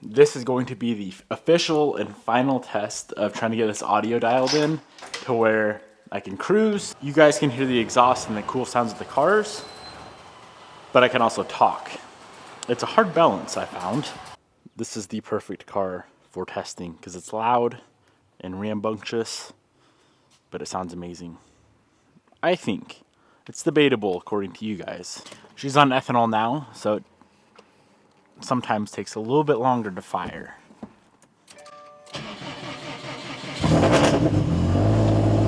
This is going to be the official and final test of trying to get this audio dialed in to where I can cruise. You guys can hear the exhaust and the cool sounds of the cars, but I can also talk. It's a hard balance, I found. This is the perfect car for testing because it's loud and rambunctious, but it sounds amazing. I think. It's debatable according to you guys. She's on ethanol now, so it sometimes takes a little bit longer to fire.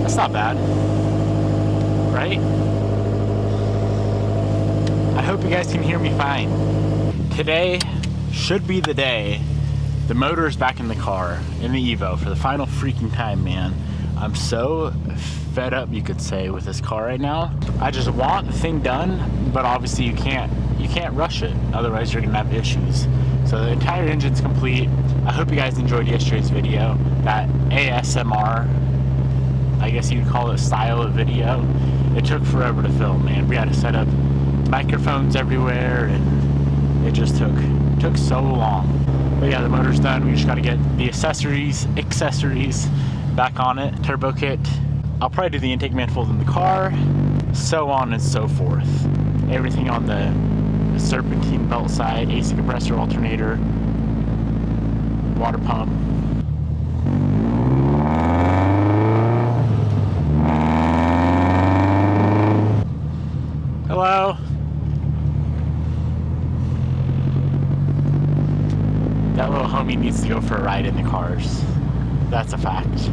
That's not bad, right? I hope you guys can hear me fine. Today should be the day the motor is back in the car, in the Evo, for the final freaking time, man. I'm so fed up, you could say, with this car right now. I just want the thing done, but obviously you can't rush it, otherwise you're gonna have issues. So the entire engine's complete. I hope you guys enjoyed yesterday's video. That ASMR, I guess you'd call it, style of video. It took forever to film, man. We had to set up microphones everywhere, and it just took so long. But yeah, the motor's done. We just gotta get the accessories back on it. Turbo kit. I'll probably do the intake manifold in the car, so on and so forth. Everything on the serpentine belt side, AC compressor, alternator, water pump. Hello? That little homie needs to go for a ride in the cars. That's a fact.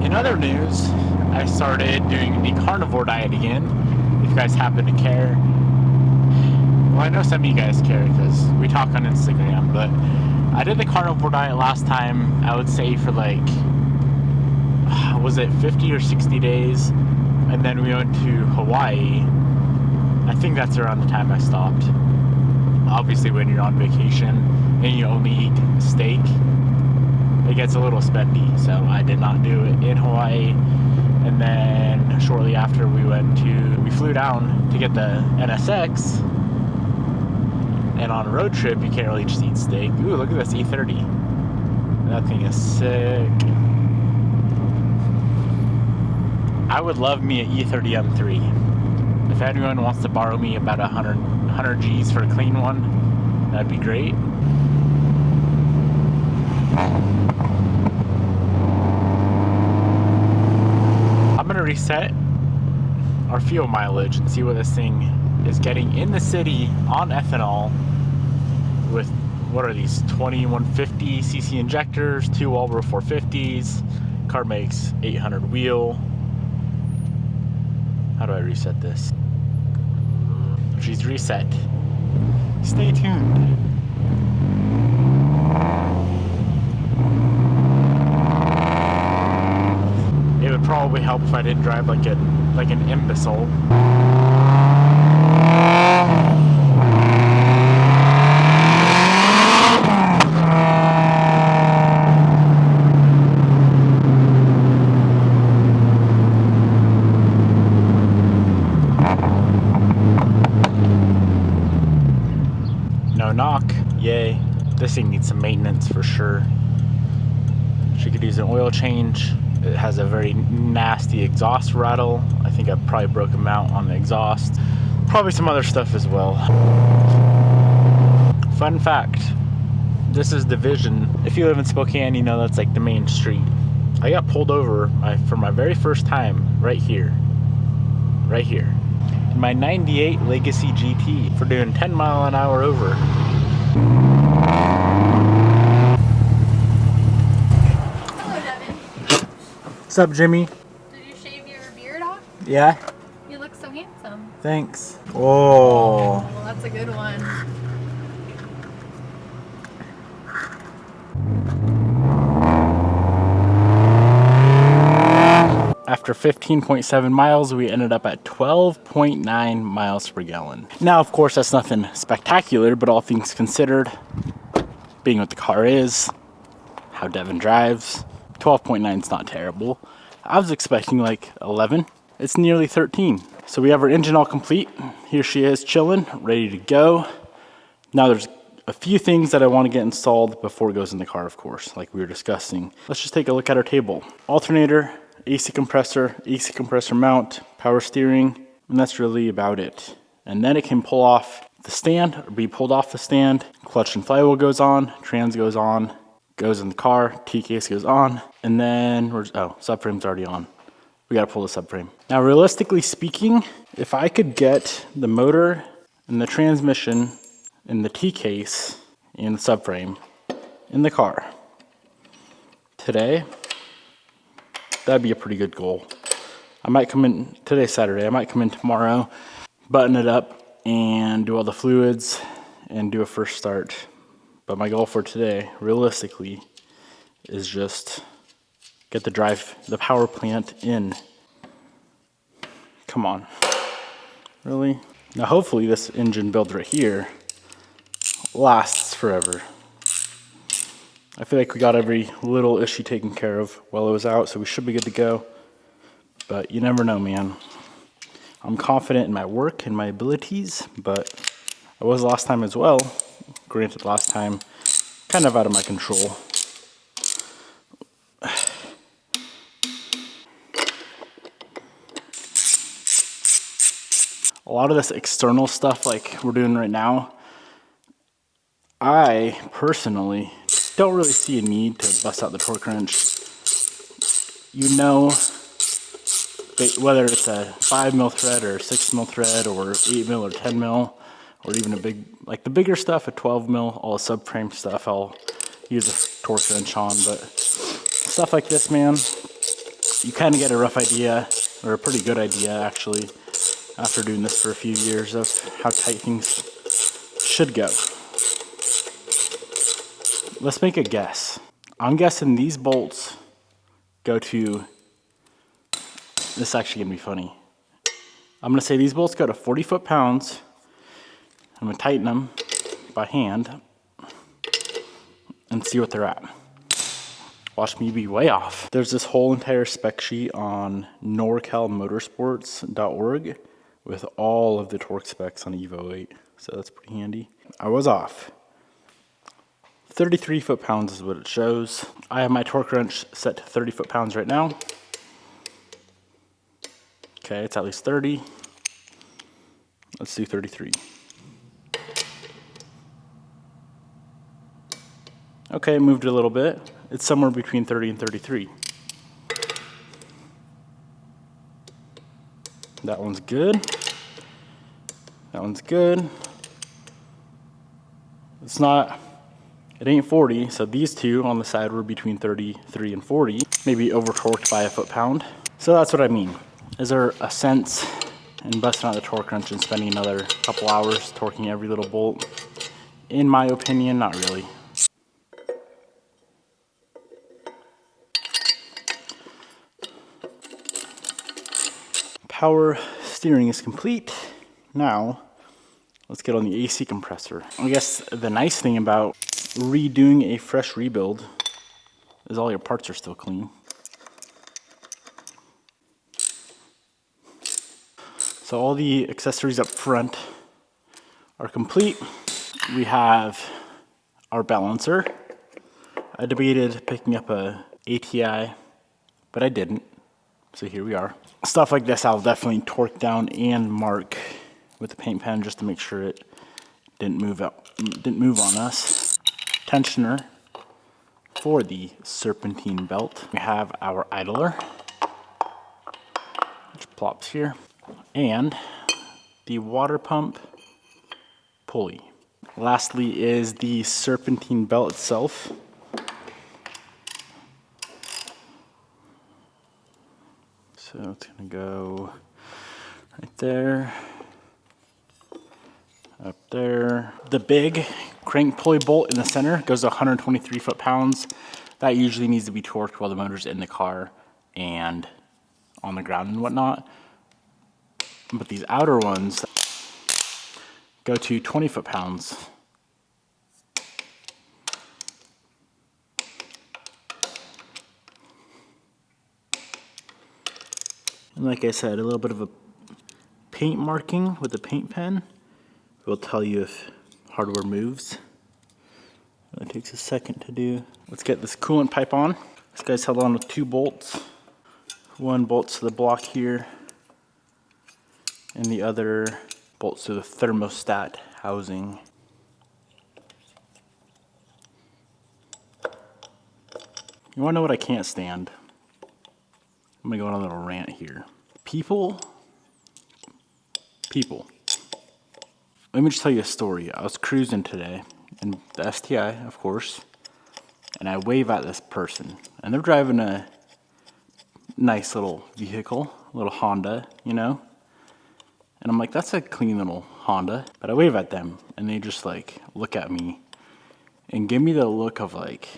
In other news, I started doing the carnivore diet again, if you guys happen to care. Well, I know some of you guys care because we talk on Instagram, but I did the carnivore diet last time, I would say for like, was it 50 or 60 days? And then we went to Hawaii. I think that's around the time I stopped. Obviously when you're on vacation and you only eat steak, it gets a little spendy, so I did not do it in Hawaii. And then shortly after we flew down to get the NSX, and on a road trip you can't really just eat steak. Ooh, look at this E30. That thing is sick. I would love me an E30 M3. If anyone wants to borrow me about 100 G's for a clean one, that'd be great. I'm gonna reset our fuel mileage and see what this thing is getting in the city on ethanol with, what are these, 2150 cc injectors, 2 Walbro 450s. Car makes 800 wheel. How do I reset this? She's reset. Stay tuned. It would probably help if I didn't drive like an imbecile. No knock. Yay. This thing needs some maintenance for sure. She could use an oil change. It has a very nasty exhaust rattle. I think I probably broke him out on the exhaust. Probably some other stuff as well. Fun fact, this is Division. If you live in Spokane, you know that's like the main street. I got pulled over for my very first time right here. Right here. In my 98 Legacy GT for doing 10 mile an hour over. Hello, Devin. What's up, Jimmy? Did you shave your beard off? Yeah? You look so handsome. Thanks. Oh. Well, that's a good one. After 15.7 miles, we ended up at 12.9 miles per gallon. Now, of course, that's nothing spectacular, but all things considered, being what the car is, how Devin drives, 12.9 is not terrible. I was expecting like 11. It's nearly 13. So we have our engine all complete. Here she is chilling, ready to go. Now there's a few things that I want to get installed before it goes in the car, of course, like we were discussing. Let's just take a look at our table. Alternator, AC compressor mount, power steering, and that's really about it. And then it can pull off the stand or be pulled off the stand. Clutch and flywheel goes on, trans goes on, goes in the car, T-case goes on, and then subframe's already on. We gotta pull the subframe. Now, realistically speaking, if I could get the motor and the transmission and the T-case and the subframe in the car today, that'd be a pretty good goal. I might come in, today's Saturday, I might come in tomorrow, button it up and do all the fluids and do a first start. But my goal for today, realistically, is just get the power plant in. Come on. Really? Now hopefully this engine build right here lasts forever. I feel like we got every little issue taken care of while it was out, so we should be good to go. But you never know, man. I'm confident in my work and my abilities, but I was last time as well. Granted, last time, kind of out of my control. A lot of this external stuff like we're doing right now, I personally don't really see a need to bust out the torque wrench. You know, whether it's a 5 mil thread or 6 mil thread or 8 mil or 10 mil, or even a big, like the bigger stuff, a 12 mil, all the subframe stuff, I'll use a torque wrench on. But stuff like this, man, you kind of get a rough idea, or a pretty good idea actually, after doing this for a few years, of how tight things should go. Let's make a guess. I'm guessing these bolts go to, this is actually gonna be funny. I'm gonna say these bolts go to 40 foot-pounds. I'm gonna tighten them by hand and see what they're at. Watch me be way off. There's this whole entire spec sheet on norcalmotorsports.org with all of the torque specs on Evo 8, so that's pretty handy. I was off. 33 foot-pounds is what it shows. I have my torque wrench set to 30 foot-pounds right now. Okay, it's at least 30. Let's do 33. Okay, moved a little bit. It's somewhere between 30 and 33. That one's good. That one's good. It ain't 40, so these two on the side were between 33 and 40, maybe over torqued by a foot-pound. So that's what I mean. Is there a sense in busting out the torque wrench and spending another couple hours torquing every little bolt? In my opinion, not really. Power steering is complete. Now, let's get on the AC compressor. I guess the nice thing about redoing a fresh rebuild is all your parts are still clean. So all the accessories up front are complete. We have our balancer. I debated picking up a ATI, but I didn't. So here we are. Stuff like this I'll definitely torque down and mark with the paint pen just to make sure it didn't move on us. Tensioner for the serpentine belt. We have our idler, which plops here, and the water pump pulley. Lastly is the serpentine belt itself. So it's gonna go right there, up there. The big crank pulley bolt in the center goes to 123 foot-pounds. That usually needs to be torqued while the motor's in the car and on the ground and whatnot. But these outer ones go to 20 foot-pounds. And like I said, a little bit of a paint marking with the paint pen will tell you if hardware moves. It takes a second to do. Let's get this coolant pipe on. This guy's held on with 2 bolts. One bolts to the block here, and the other bolts to the thermostat housing. You wanna know what I can't stand? I'm gonna go on a little rant here. People. Let me just tell you a story. I was cruising today in the STI, of course, and I wave at this person, and they're driving a nice little vehicle, a little Honda, you know? And I'm like, that's a clean little Honda. But I wave at them, and they just like look at me and give me the look of like,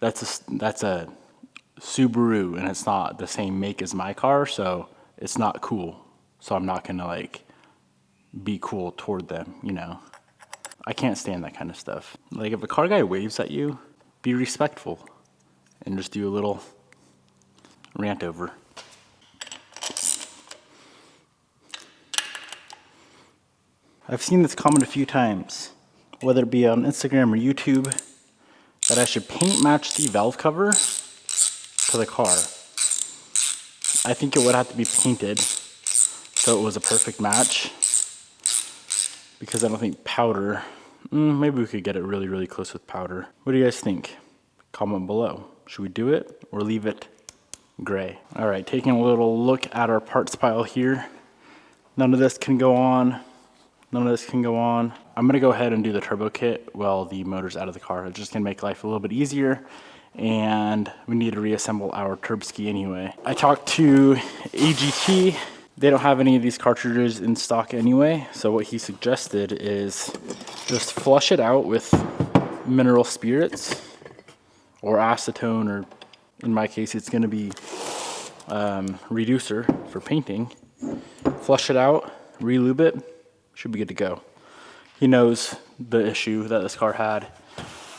that's a Subaru, and it's not the same make as my car, so it's not cool. So I'm not gonna like be cool toward them, you know? I can't stand that kind of stuff. Like if a car guy waves at you, be respectful and just do a little rant over. I've seen this comment a few times, whether it be on Instagram or YouTube, that I should paint match the valve cover to the car. I think it would have to be painted so it was a perfect match, because I don't think powder, maybe we could get it really, really close with powder. What do you guys think? Comment below. Should we do it or leave it gray? All right, taking a little look at our parts pile here. None of this can go on. None of this can go on. I'm gonna go ahead and do the turbo kit while the motor's out of the car. It's just gonna make life a little bit easier, and we need to reassemble our turb ski anyway. I talked to AGT. They don't have any of these cartridges in stock anyway, so what he suggested is just flush it out with mineral spirits or acetone, or in my case it's gonna be reducer for painting. Flush it out, re-lube it, should be good to go. He knows the issue that this car had,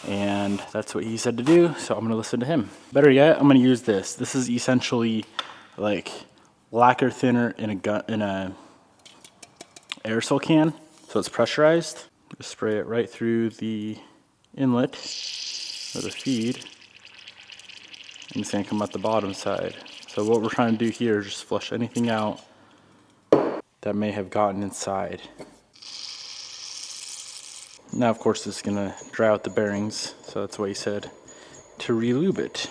and that's what he said to do, so I'm gonna listen to him. Better yet, I'm gonna use this. This is essentially like lacquer thinner in a aerosol can, so it's pressurized. Just spray it right through the inlet or the feed, and it's gonna come out the bottom side. So what we're trying to do here is just flush anything out that may have gotten inside. Now, of course, this is gonna dry out the bearings, so that's why he said to re-lube it.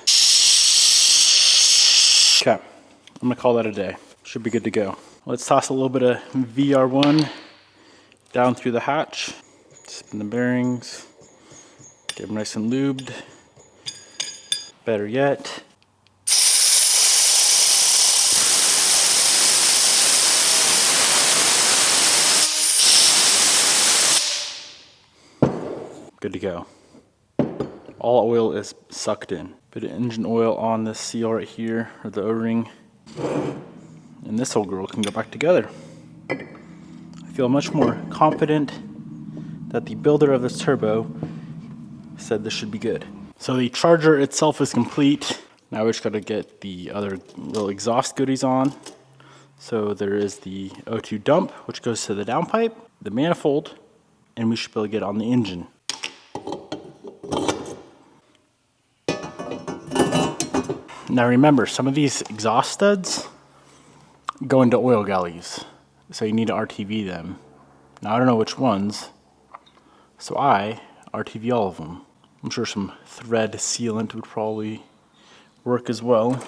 Okay, I'm gonna call that a day. Should be good to go. Let's toss a little bit of VR1 down through the hatch, spin the bearings, get them nice and lubed. Better yet, good to go. All oil is sucked in. Bit of engine oil on this seal right here, or the O-ring, and this whole girl can go back together. I feel much more confident that the builder of this turbo said this should be good. So the charger itself is complete. Now we just gotta get the other little exhaust goodies on. So there is the O2 dump, which goes to the downpipe, the manifold, and we should be able to get on the engine. Now remember, some of these exhaust studs go into oil galleys, so you need to RTV them. Now I don't know which ones, so I RTV all of them. I'm sure some thread sealant would probably work as well.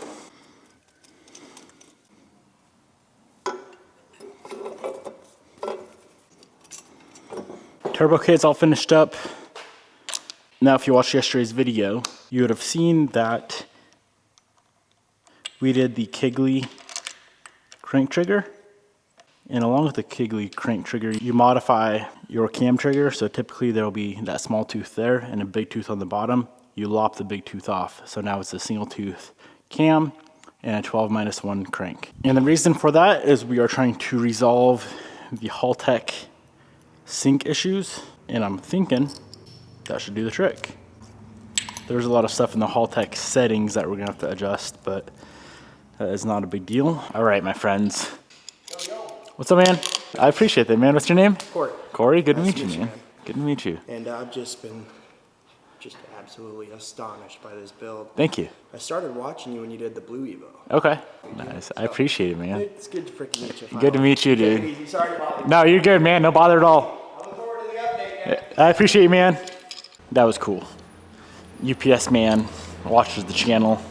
Turbo kit's all finished up. Now if you watched yesterday's video, you would have seen that we did the Kigley crank trigger, and along with the Kigley crank trigger, you modify your cam trigger. So typically there'll be that small tooth there and a big tooth on the bottom. You lop the big tooth off, so now it's a single tooth cam. and a 12-1 crank. And the reason for that is we are trying to resolve the Haltech sync issues, and I'm thinking that should do the trick. There's a lot of stuff in the Haltech settings that we're gonna have to adjust, but that is not a big deal. All right, my friends. What's up, man? I appreciate that, man. What's your name? Corey. Corey, good to Nice meet you, man. Good to meet you. And I've just been absolutely astonished by this build. Thank you. I started watching you when you did the Blue Evo. Okay, nice. I appreciate it, man. It's good to freaking meet you. Good to meet you, Take it dude. easy. Sorry to bother you. No, you're good, man. No bother at all. I look forward to the update, man. I appreciate you, man. That was cool. UPS man watches the channel.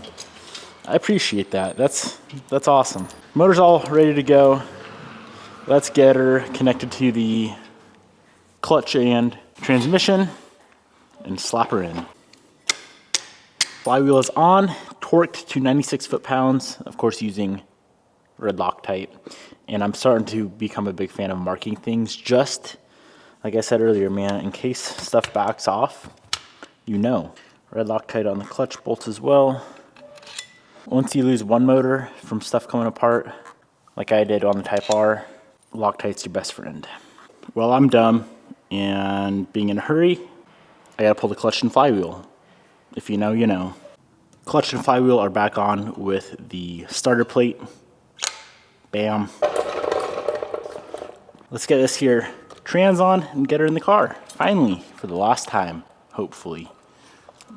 I appreciate that. That's awesome. Motor's all ready to go. Let's get her connected to the clutch and transmission and slap her in. Flywheel is on, torqued to 96 foot-pounds, of course using red Loctite. And I'm starting to become a big fan of marking things, just like I said earlier, man, in case stuff backs off, you know. Red Loctite on the clutch bolts as well. Once you lose one motor from stuff coming apart, like I did on the Type R, Loctite's your best friend. Well, I'm dumb, and being in a hurry, I gotta pull the clutch and flywheel. If you know, you know. Clutch and flywheel are back on with the starter plate. Bam. Let's get this here trans on and get her in the car. Finally, for the last time, hopefully.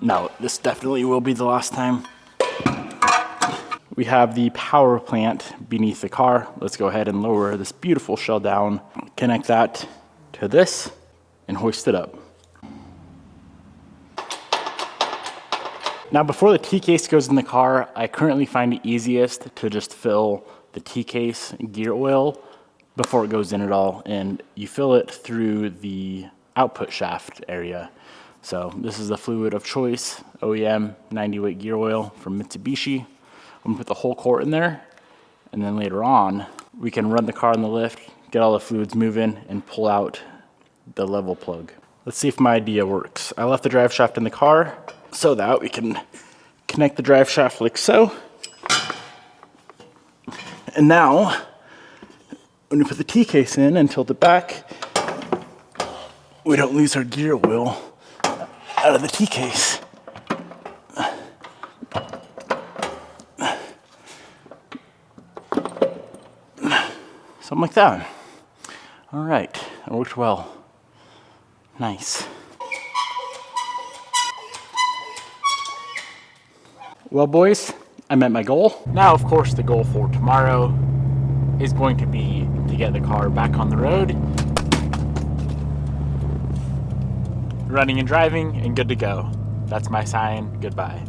No, this definitely will be the last time. We have the power plant beneath the car. Let's go ahead and lower this beautiful shell down, connect that to this, and hoist it up. Now, before the T-case goes in the car, I currently find it easiest to just fill the T-case gear oil before it goes in at all, and you fill it through the output shaft area. So this is the fluid of choice, OEM 90 weight gear oil from Mitsubishi. I'm gonna put the whole quart in there, and then later on, we can run the car on the lift, get all the fluids moving, and pull out the level plug. Let's see if my idea works. I left the drive shaft in the car so that we can connect the drive shaft like so. And now, when we put the T-case in and tilt it back, we don't lose our gear oil out of the T-case. Something like that. All right, it worked well. Nice. Well, boys, I met my goal. Now, of course, the goal for tomorrow is going to be to get the car back on the road, running and driving, and good to go. That's my sign. Goodbye.